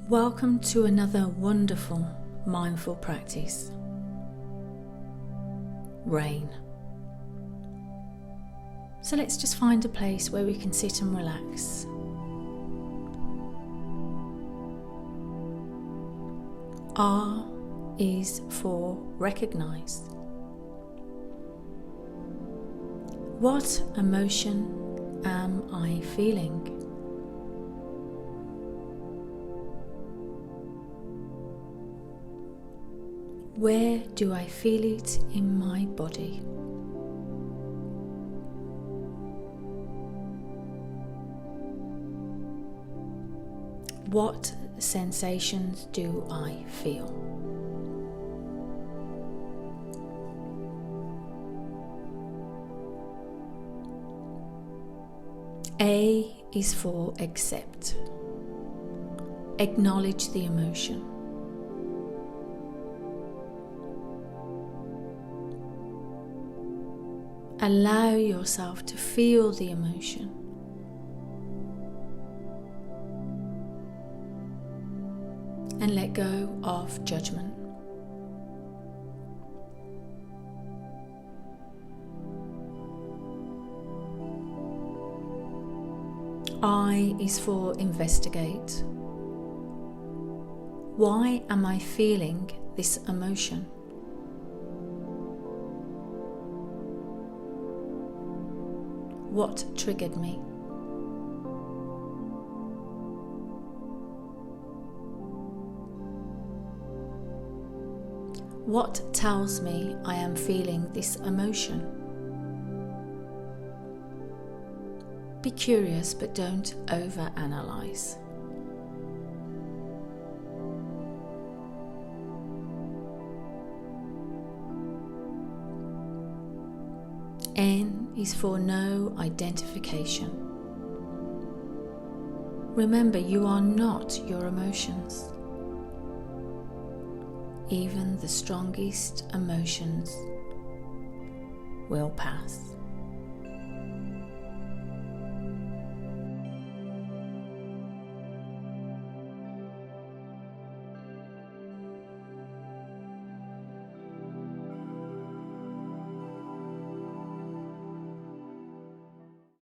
Welcome to another wonderful mindful practice. Rain. So let's just find a place where we can sit and relax. R is for recognize. What emotion am I feeling? Where do I feel it in my body? What sensations do I feel? A is for accept. Acknowledge the emotion. Allow yourself to feel the emotion. And let go of judgment. I is for investigate. Why am I feeling this emotion? What triggered me? What tells me I am feeling this emotion? Be curious, but don't overanalyze. N is for no identification. Remember, you are not your emotions. Even the strongest emotions will pass.